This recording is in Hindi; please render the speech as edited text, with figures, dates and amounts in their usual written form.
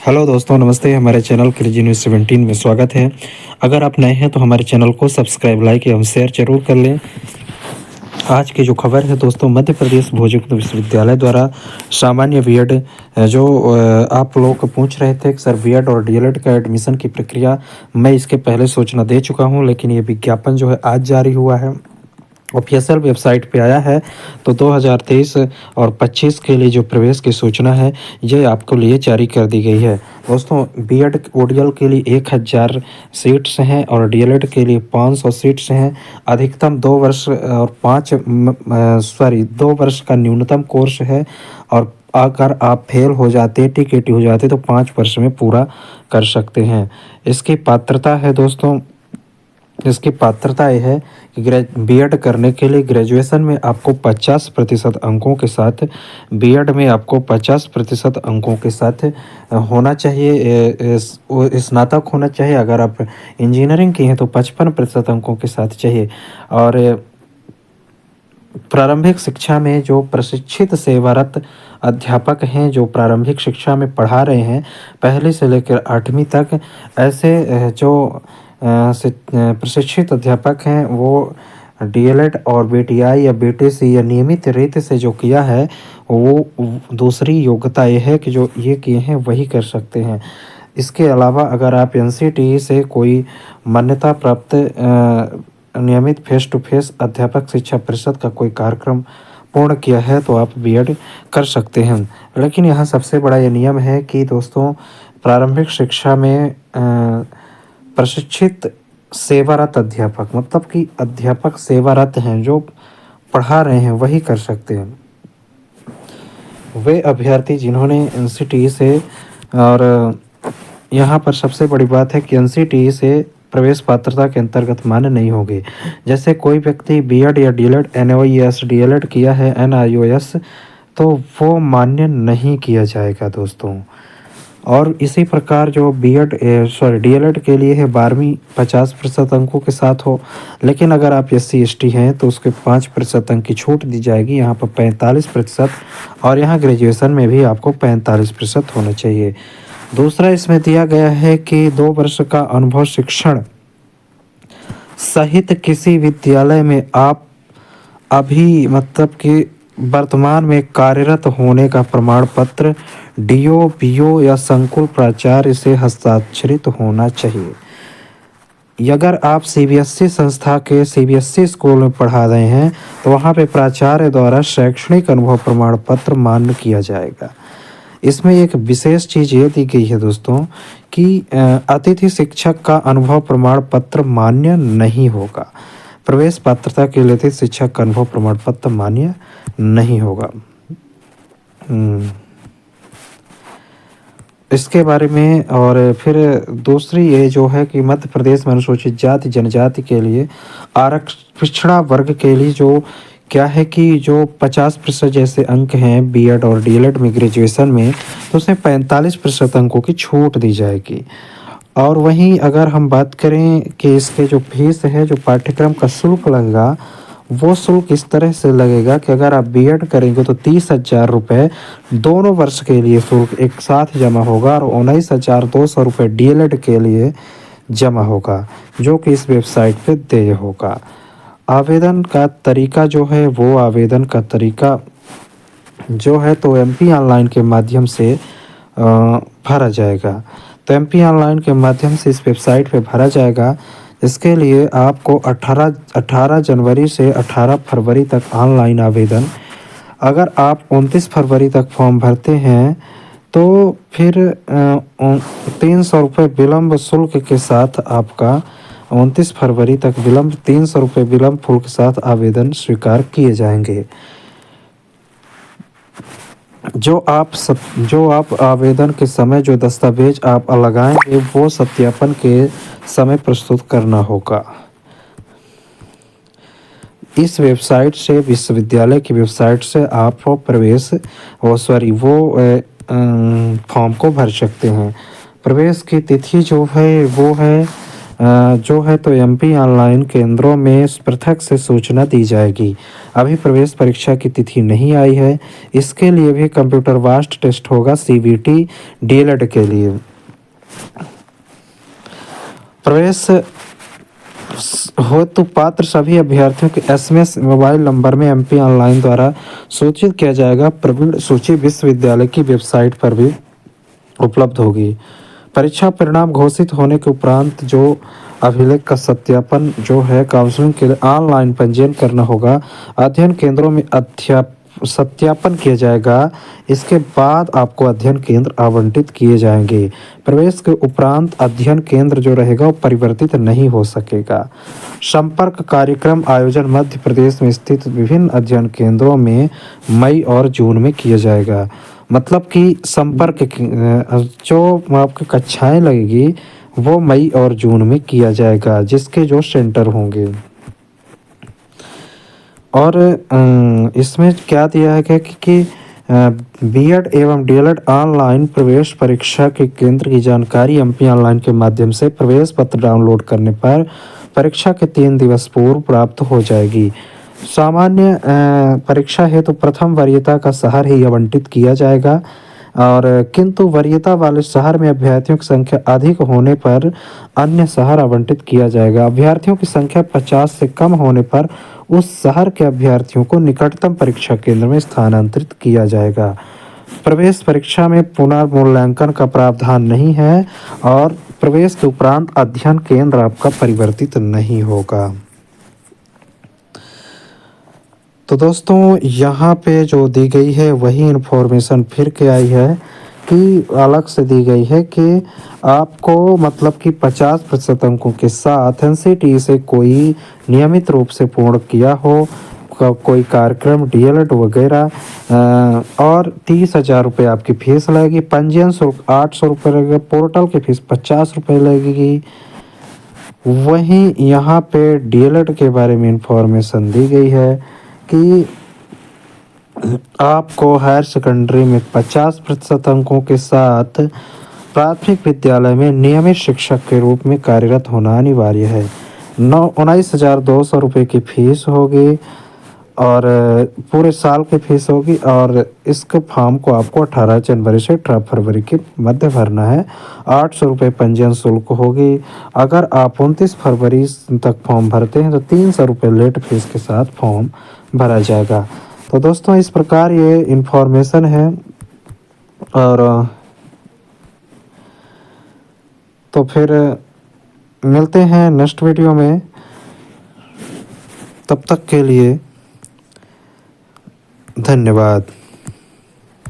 हेलो दोस्तों, नमस्ते। हमारे चैनल क्रेजी न्यूज़ 17 में स्वागत है। अगर आप नए हैं तो हमारे चैनल को सब्सक्राइब, लाइक एवं शेयर जरूर कर लें। आज की जो खबर है दोस्तों, मध्य प्रदेश भोजपुर विश्वविद्यालय द्वारा सामान्य बीएड जो आप लोग पूछ रहे थे कि सर बीएड और डीएलएड का एडमिशन की प्रक्रिया, मैं इसके पहले सूचना दे चुका हूं, लेकिन ये विज्ञापन जो है आज जारी हुआ है, ऑफिशियल वेबसाइट पे आया है। तो 2023 और 25 के लिए जो प्रवेश की सूचना है, ये आपको लिए जारी कर दी गई है। दोस्तों, बीएड ओडीएल के लिए 1000 सीट्स हैं और डीएलएड के लिए 500 सीट्स हैं। अधिकतम 2 वर्ष और 2 वर्ष का न्यूनतम कोर्स है, और अगर आप फेल हो जाते, टीकेटी हो जाते, तो 5 वर्ष में पूरा कर सकते हैं। इसकी पात्रता है दोस्तों, इसकी पात्रता यह है कि बीएड करने के लिए ग्रेजुएशन में आपको 50% अंकों के साथ, बीएड में आपको 50% अंकों के साथ होना चाहिए, स्नातक होना चाहिए। अगर आप इंजीनियरिंग की हैं तो 55% अंकों के साथ चाहिए। और प्रारंभिक शिक्षा में जो प्रशिक्षित सेवारत अध्यापक हैं, जो प्रारंभिक शिक्षा में पढ़ा रहे हैं पहले से लेकर 8वीं तक, ऐसे जो प्रशिक्षित अध्यापक हैं वो डीएलएड और बीटीआई या बीटीसी या नियमित रीति से जो किया है, वो दूसरी योग्यता ये है कि जो ये किए हैं वही कर सकते हैं। इसके अलावा अगर आप एनसीटीई से कोई मान्यता प्राप्त नियमित फेस टू फेस अध्यापक शिक्षा परिषद का कोई कार्यक्रम पूर्ण किया है तो आप बीएड कर सकते हैं। लेकिन यहाँ सबसे बड़ा ये नियम है कि दोस्तों, प्रारंभिक शिक्षा में प्रशिक्षित सेवारत अध्यापक, मतलब कि अध्यापक सेवारत हैं, जो पढ़ा रहे हैं वही कर सकते हैं। वे अभ्यर्थी जिन्होंने एनसीटीई से, और यहाँ पर सबसे बड़ी बात है कि एनसीटीई से प्रवेश पात्रता के अंतर्गत मान्य नहीं होंगे। जैसे कोई व्यक्ति बीएड या डीएलएड, एनओईएस डीएलएड किया है, एनआईओएस, तो वो मान्य नहीं किया जाएगा दोस्तों। और इसी प्रकार जो डीएलएड के लिए है 12वीं 50% अंकों के साथ हो, लेकिन अगर आप एससी एसटी हैं तो उसके 5% अंक की छूट दी जाएगी। यहाँ पर 45%, और यहाँ ग्रेजुएशन में भी आपको 45% होना चाहिए। दूसरा इसमें दिया गया है कि 2 वर्ष का अनुभव शिक्षण सहित किसी विद्यालय में आप अभी, मतलब कि वर्तमान में कार्यरत होने का प्रमाण पत्र डीओ, पीओ या संकुल प्राचार्य से हस्ताक्षरित होना चाहिए। अगर आप सीबीएसई संस्था के सीबीएसई स्कूल में पढ़ा रहे हैं तो वहाँ पे प्राचार्य द्वारा शैक्षणिक अनुभव प्रमाण पत्र मान्य किया जाएगा। इसमें एक विशेष चीज़ ये दी गई है दोस्तों कि अतिथि शिक्षक का अनुभव प्रमाण पत्र मान्य नहीं होगा। प्रवेश पात्रता के लिए अतिथि शिक्षक का अनुभव प्रमाण पत्र मान्य नहीं होगा। इसके बारे में, और फिर दूसरी ये जो है कि मध्य प्रदेश में अनुसूचित जाति जनजाति के लिए पिछड़ा वर्ग के लिए जो क्या है कि जो 50% जैसे अंक हैं बीएड और डीएलएड में ग्रेजुएशन में, तो उसमें 45% अंकों की छूट दी जाएगी। और वहीं अगर हम बात करें कि इसके जो फीस है, जो पाठ्यक्रम का शुल्क लगेगा, वो शुल्क इस तरह से लगेगा कि अगर आप बीएड करेंगे तो 30,000 रुपये दोनों वर्ष के लिए शुल्क एक साथ जमा होगा, और 19,200 रुपये डीएलएड के लिए जमा होगा, जो कि इस वेबसाइट पे देय होगा। आवेदन का तरीका जो है, वो आवेदन का तरीका जो है तो एमपी ऑनलाइन के माध्यम से भरा जाएगा। तो एमपी ऑनलाइन के माध्यम से इस वेबसाइट पे भरा जाएगा। इसके लिए आपको 18 जनवरी से 18 फरवरी तक ऑनलाइन आवेदन, अगर आप 29 फरवरी तक फॉर्म भरते हैं तो फिर 300 रुपये विलम्ब शुल्क के साथ आपका 29 फरवरी तक 300 रुपये विलम्ब शुल्क के साथ आवेदन स्वीकार किए जाएंगे। जो आप आवेदन के समय जो दस्तावेज आप लगाएंगे, वो सत्यापन के समय प्रस्तुत करना होगा। इस वेबसाइट से, विश्वविद्यालय की वेबसाइट से आप फॉर्म को भर सकते हैं। प्रवेश की तिथि जो है वो है जो है तो एमपी ऑनलाइन केंद्रों में पृथक से सूचना दी जाएगी। अभी प्रवेश परीक्षा की तिथि नहीं आई है। इसके लिए भी कंप्यूटर वास्ट टेस्ट होगा सीबीटी डीएलएड के लिए। प्रवेश हो तो पात्र सभी अभ्यर्थियों के एसएमएस मोबाइल नंबर में एमपी ऑनलाइन द्वारा सूचित किया जाएगा। प्रवीण सूची विश्वविद्यालय की वेबसाइट पर भी उपलब्ध होगी। परीक्षा परिणाम घोषित होने के उपरांत जो अभिलेख का सत्यापन जो है काउंसलिंग के लिए ऑनलाइन पंजीयन करना होगा। अध्ययन केंद्रों में सत्यापन किया जाएगा। इसके बाद आपको अध्ययन केंद्र आवंटित किए जाएंगे। प्रवेश के उपरांत अध्ययन केंद्र जो रहेगा वो परिवर्तित नहीं हो सकेगा। संपर्क कार्यक्रम आयोजन मध्य प्रदेश में स्थित विभिन्न अध्ययन केंद्रों में मई और जून में किया जाएगा। मतलब कि संपर्क जो आपकी कक्षाएं लगेगी वो मई और जून में किया जाएगा, जिसके जो सेंटर होंगे। और इसमें क्या दिया है कि बीएड एवं डीएलएड ऑनलाइन प्रवेश परीक्षा के केंद्र की जानकारी एमपी ऑनलाइन के माध्यम से प्रवेश पत्र डाउनलोड करने पर परीक्षा के 3 दिवस पूर्व प्राप्त हो जाएगी। सामान्य परीक्षा हेतु प्रथम वरीयता का शहर ही आवंटित किया जाएगा, और किंतु वरीयता वाले शहर में अभ्यर्थियों की संख्या अधिक होने पर अन्य शहर आवंटित किया जाएगा। अभ्यर्थियों की संख्या 50 से कम होने पर उस शहर के अभ्यर्थियों को निकटतम परीक्षा केंद्र में स्थानांतरित किया जाएगा। प्रवेश परीक्षा में पुनर्मूल्यांकन का प्रावधान नहीं है और प्रवेश के उपरांत अध्ययन केंद्र आपका परिवर्तित नहीं होगा। तो दोस्तों यहाँ पे जो दी गई है वही इन्फॉर्मेशन फिर के आई है कि अलग से दी गई है कि आपको मतलब कि 50% अंकों के साथ एनसीटी से कोई नियमित रूप से पूर्ण किया हो कोई कार्यक्रम डीएलएड वगैरह, और 30,000 रुपये आपकी फीस लगेगी। पंजीयन शुल्क 800 रुपये लगेगा। पोर्टल की फीस 50 रुपये लगेगी। वहीं यहाँ पे डीएलएड के बारे में इंफॉर्मेशन दी गई है कि आपको हायर सेकेंडरी में 50% अंकों के साथ प्राथमिक विद्यालय में नियमित शिक्षक के रूप में कार्यरत होना अनिवार्य है। 19,200 रुपये की फीस होगी और पूरे साल की फीस होगी, और इसके फॉर्म को आपको 18 जनवरी से 18 फरवरी के मध्य भरना है। 800 रुपये पंजीयन शुल्क होगी। अगर आप 29 फरवरी तक फॉर्म भरते हैं तो 300 रुपये लेट फीस के साथ फॉर्म भरा जाएगा। तो दोस्तों इस प्रकार ये इन्फॉर्मेशन है, और तो फिर मिलते हैं नेक्स्ट वीडियो में। तब तक के लिए धन्यवाद।